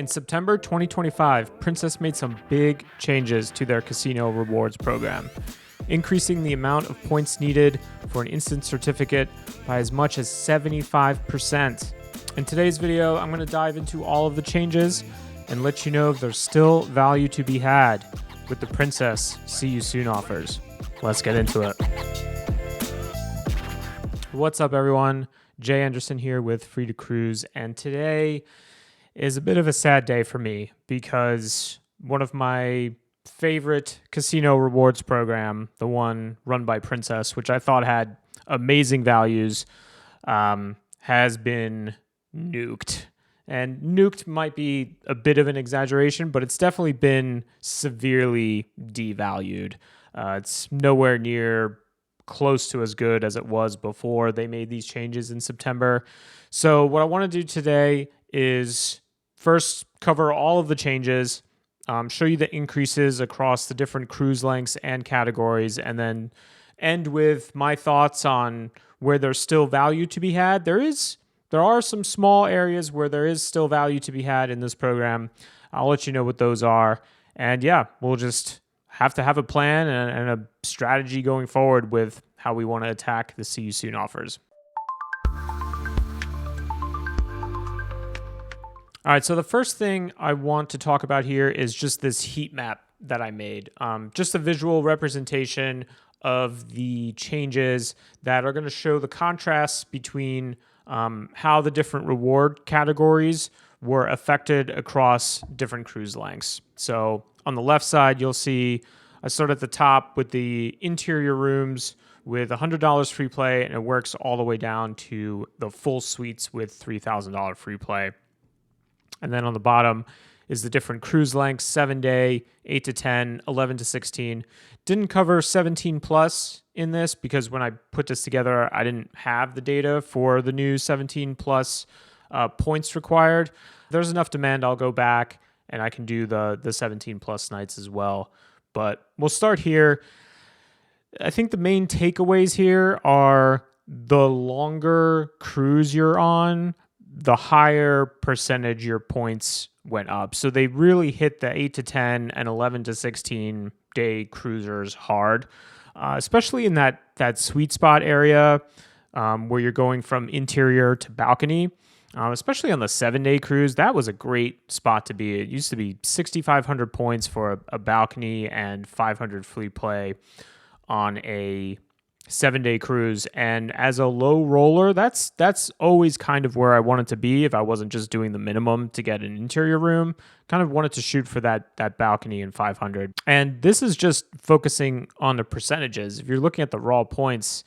In September 2025, Princess made some big changes to their casino rewards program, increasing the amount of points needed for an instant certificate by as much as 75%. In today's video, I'm going to dive into all of the changes and let you know if there's still value to be had with the Princess See You Soon offers. Let's get into it. What's up, everyone? Jay Anderson here with Free to Cruise, and today is a bit of a sad day for me because one of my favorite casino rewards program, the one run by Princess, which I thought had amazing values, has been nuked. And nuked might be a bit of an exaggeration, but it's definitely been severely devalued. It's nowhere near close to as good as it was before they made these changes in September. So what I want to do today is first cover all of the changes, show you the increases across the different cruise lengths and categories, and then end with my thoughts on where there's still value to be had. There are some small areas where there is still value to be had in this program. I'll let you know what those are. And yeah, we'll just have to have a plan and a strategy going forward with how we want to attack the See You Soon offers. All right, so the first thing I want to talk about here is just this heat map that I made. Just a visual representation of the changes that are going to show the contrasts between how the different reward categories were affected across different cruise lengths. So on the left side, you'll see I start at the top with the interior rooms with $100 free play, and it works all the way down to the full suites with $3,000 free play. And then on the bottom is the different cruise lengths, 7-day, 8 to 10, 11 to 16. Didn't cover 17 plus in this because when I put this together, I didn't have the data for the new 17 plus points required. If there's enough demand, I'll go back and I can do the 17 plus nights as well. But we'll start here. I think the main takeaways here are the longer cruise you're on, the higher percentage your points went up. So they really hit the 8 to 10 and 11 to 16 day cruisers hard, especially in that sweet spot area where you're going from interior to balcony. Especially on the 7-day cruise, that was a great spot to be. It used to be 6,500 points for a balcony and 500 free play on a 7-day cruise. And as a low roller, that's always kind of where I wanted to be if I wasn't just doing the minimum to get an interior room. Kind of wanted to shoot for that balcony and 500. And this is just focusing on the percentages. If you're looking at the raw points,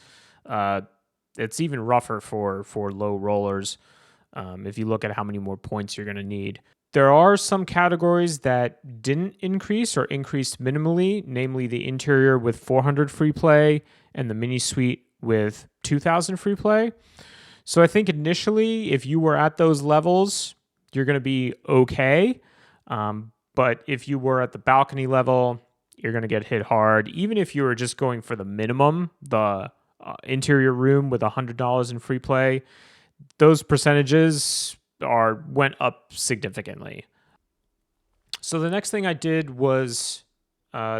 it's even rougher for low rollers. If you look at how many more points you're going to need. There are some categories that didn't increase or increased minimally, namely the interior with 400 free play and the mini suite with 2,000 free play. So I think initially, if you were at those levels, you're going to be okay. But if you were at the balcony level, you're going to get hit hard. Even if you were just going for the minimum, the interior room with $100 in free play, those percentages went up significantly. So the next thing I did was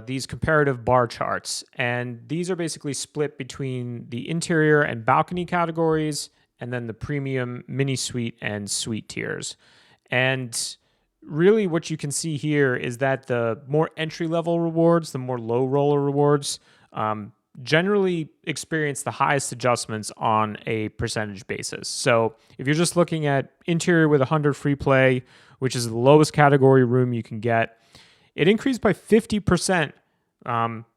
these comparative bar charts, and these are basically split between the interior and balcony categories, and then the premium, mini suite, and suite tiers. And really what you can see here is that the more entry-level rewards, the more low roller rewards, generally experience the highest adjustments on a percentage basis. So if you're just looking at interior with 100 free play, which is the lowest category room you can get, it increased by 50%.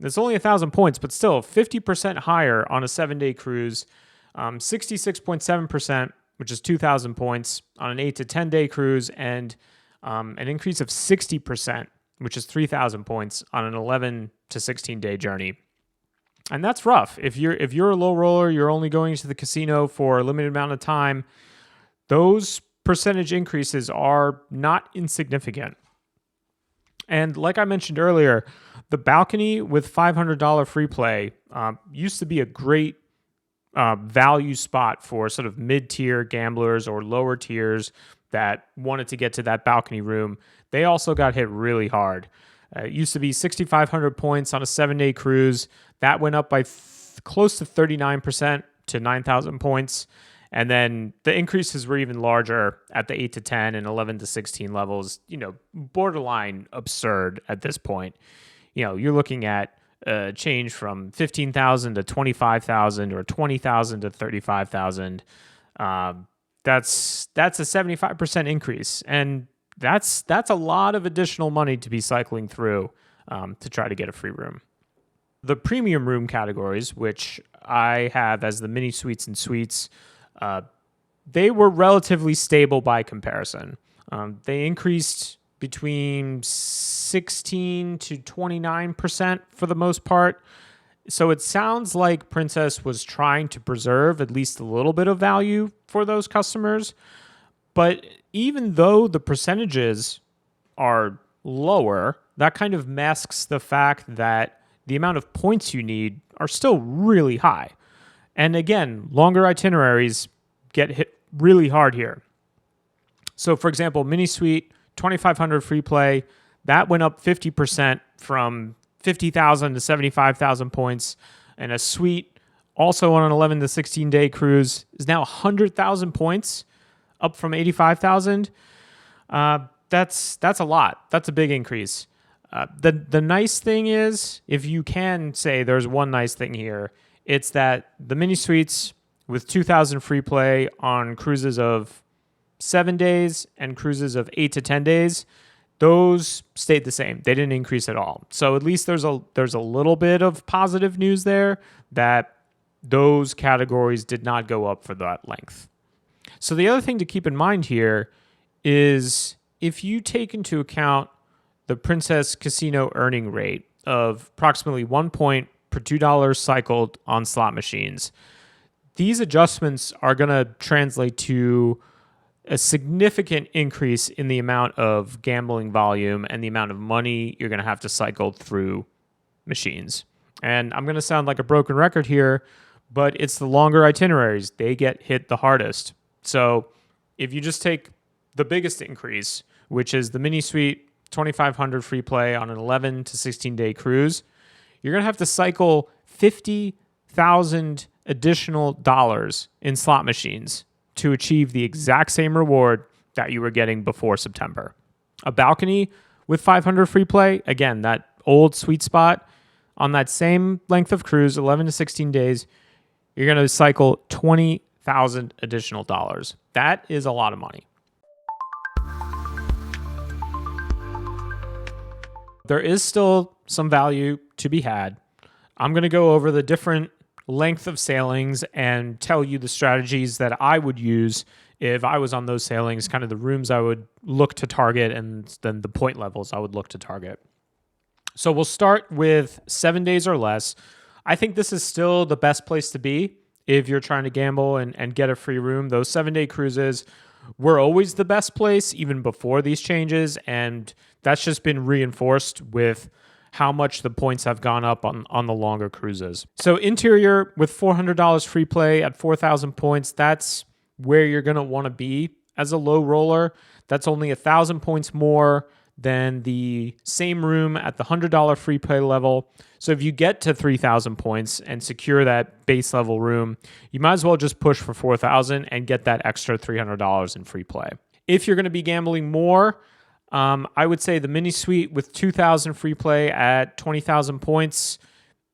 It's only 1,000 points, but still 50% higher on a 7-day cruise, 66.7%, which is 2,000 points on an 8 to 10-day cruise, and an increase of 60%, which is 3,000 points on an 11 to 16-day journey. And that's rough. If you're a low roller, you're only going to the casino for a limited amount of time, those percentage increases are not insignificant. And like I mentioned earlier, the balcony with $500 free play used to be a great value spot for sort of mid-tier gamblers or lower tiers that wanted to get to that balcony room, they also got hit really hard. It used to be 6,500 points on a 7-day cruise. That went up by close to 39% to 9,000 points. And then the increases were even larger at the 8 to 10 and 11 to 16 levels, borderline absurd at this point. You're looking at a change from 15,000 to 25,000 or 20,000 to 35,000. That's a 75% increase. And that's a lot of additional money to be cycling through to try to get a free room. The premium room categories, which I have as the mini suites and suites, they were relatively stable by comparison. They increased between 16 to 29% for the most part. So it sounds like Princess was trying to preserve at least a little bit of value for those customers. But even though the percentages are lower, that kind of masks the fact that the amount of points you need are still really high. And again, longer itineraries get hit really hard here. So for example, mini suite, 2,500 free play, that went up 50% from 50,000 to 75,000 points. And a suite, also on an 11 to 16 day cruise, is now 100,000 points, up from 85,000. That's a lot. That's a big increase. The nice thing is, if you can say there's one nice thing here, it's that the mini suites with 2,000 free play on cruises of 7 days and cruises of 8 to 10 days, those stayed the same. They didn't increase at all. So at least there's a little bit of positive news there that those categories did not go up for that length. So the other thing to keep in mind here is if you take into account the Princess Casino earning rate of approximately 1 point per $2 cycled on slot machines, these adjustments are going to translate to a significant increase in the amount of gambling volume and the amount of money you're going to have to cycle through machines. And I'm going to sound like a broken record here, but it's the longer itineraries. They get hit the hardest. So if you just take the biggest increase, which is the mini suite, 2,500 free play on an 11 to 16 day cruise, you're going to have to cycle 50,000 additional dollars in slot machines to achieve the exact same reward that you were getting before September. A balcony with 500 free play, again, that old sweet spot, on that same length of cruise, 11 to 16 days, you're going to cycle 20,000 additional dollars. That is a lot of money. There is still some value to be had. I'm going to go over the different length of sailings and tell you the strategies that I would use if I was on those sailings, kind of the rooms I would look to target and then the point levels I would look to target. So we'll start with 7 days or less. I think this is still the best place to be if you're trying to gamble and get a free room. Those 7-day cruises were always the best place, even before these changes, and that's just been reinforced with how much the points have gone up on the longer cruises. So interior with $400 free play at 4,000 points, that's where you're going to want to be as a low roller. That's only 1,000 points more than the same room at the $100 free play level. So if you get to 3,000 points and secure that base level room, you might as well just push for 4,000 and get that extra $300 in free play. If you're going to be gambling more, I would say the mini suite with 2,000 free play at 20,000 points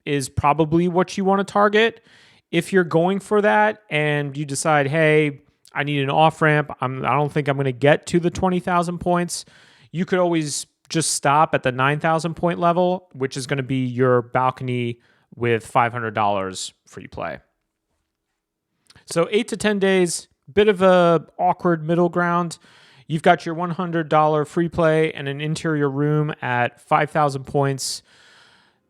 is probably what you want to target. If you're going for that and you decide, hey, I need an off ramp, I don't think I'm going to get to the 20,000 points, you could always just stop at the 9,000 point level, which is going to be your balcony with $500 free play. So 8 to 10 days, bit of a awkward middle ground. You've got your $100 free play and an interior room at 5,000 points.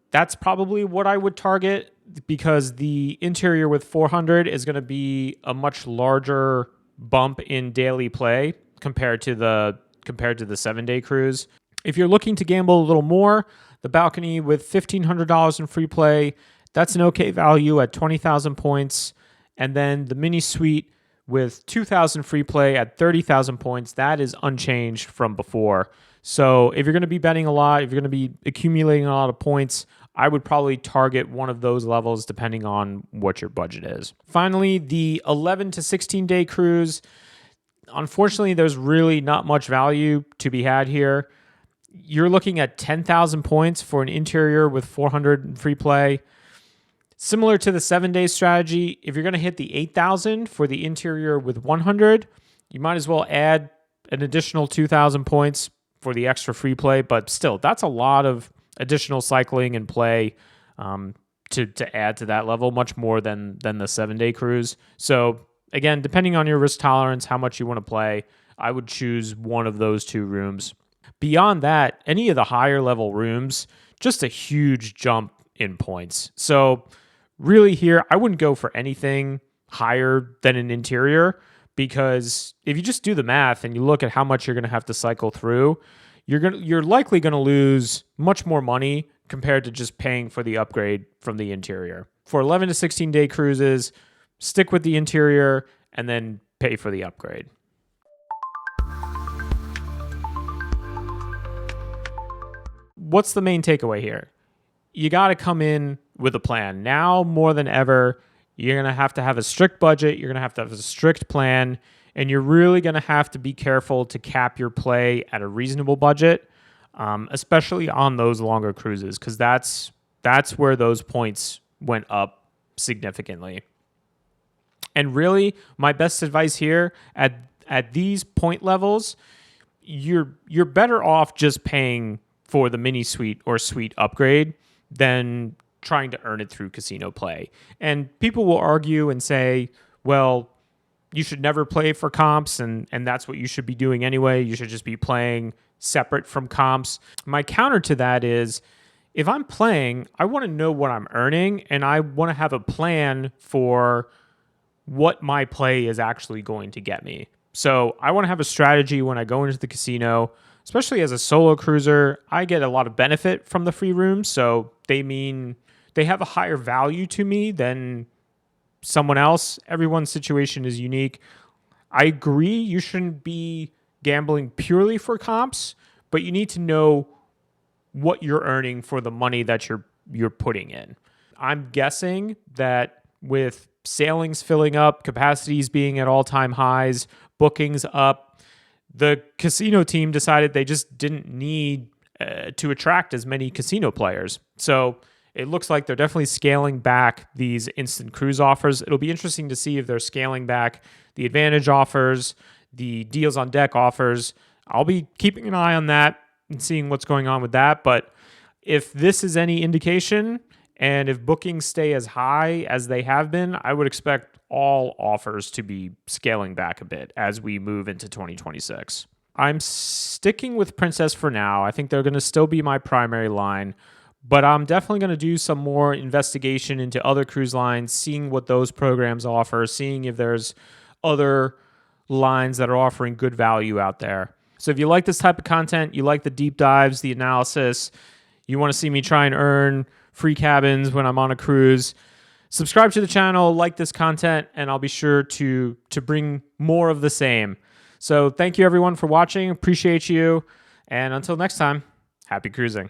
That's probably what I would target because the interior with 400 is going to be a much larger bump in daily play compared to the 7-day cruise. If you're looking to gamble a little more, the balcony with $1,500 in free play, that's an okay value at 20,000 points. And then the mini suite with 2,000 free play at 30,000 points. That is unchanged from before. So if you're going to be betting a lot, if you're going to be accumulating a lot of points, I would probably target one of those levels depending on what your budget is. Finally, the 11 to 16 day cruise. Unfortunately, there's really not much value to be had here. You're looking at 10,000 points for an interior with 400 free play. Similar to the 7-day strategy, if you're going to hit the 8,000 for the interior with 100, you might as well add an additional 2,000 points for the extra free play. But still, that's a lot of additional cycling and play to add to that level, much more than the 7-day cruise. So again, depending on your risk tolerance, how much you want to play, I would choose one of those two rooms. Beyond that, any of the higher level rooms, just a huge jump in points. So really here, I wouldn't go for anything higher than an interior, because if you just do the math and you look at how much you're going to have to cycle through, you're likely going to lose much more money compared to just paying for the upgrade from the interior. For 11 to 16 day cruises, stick with the interior and then pay for the upgrade. What's the main takeaway here? You got to come in with a plan. Now more than ever, you're going to have a strict budget. You're going to have a strict plan, and you're really going to have to be careful to cap your play at a reasonable budget, especially on those longer cruises, because that's where those points went up significantly. And really, my best advice here at these point levels, you're better off just paying for the mini suite or suite upgrade than trying to earn it through casino play. And people will argue and say, well, you should never play for comps, and that's what you should be doing anyway. You should just be playing separate from comps. My counter to that is, if I'm playing, I want to know what I'm earning, and I want to have a plan for what my play is actually going to get me. So I want to have a strategy when I go into the casino. Especially as a solo cruiser, I get a lot of benefit from the free rooms, so they have a higher value to me than someone else. Everyone's situation is unique. I agree you shouldn't be gambling purely for comps, but you need to know what you're earning for the money that you're putting in. I'm guessing that with sailings filling up, capacities being at all-time highs, bookings up, the casino team decided they just didn't need to attract as many casino players. So it looks like they're definitely scaling back these instant cruise offers. It'll be interesting to see if they're scaling back the advantage offers, the deals on deck offers. I'll be keeping an eye on that and seeing what's going on with that. But if this is any indication, and if bookings stay as high as they have been, I would expect all offers to be scaling back a bit as we move into 2026. I'm sticking with Princess for now. I think they're going to still be my primary line, but I'm definitely going to do some more investigation into other cruise lines, seeing what those programs offer, seeing if there's other lines that are offering good value out there. So if you like this type of content, you like the deep dives, the analysis, you want to see me try and earn free cabins when I'm on a cruise, subscribe to the channel, like this content, and I'll be sure to bring more of the same. So thank you everyone for watching. Appreciate you. And until next time, happy cruising.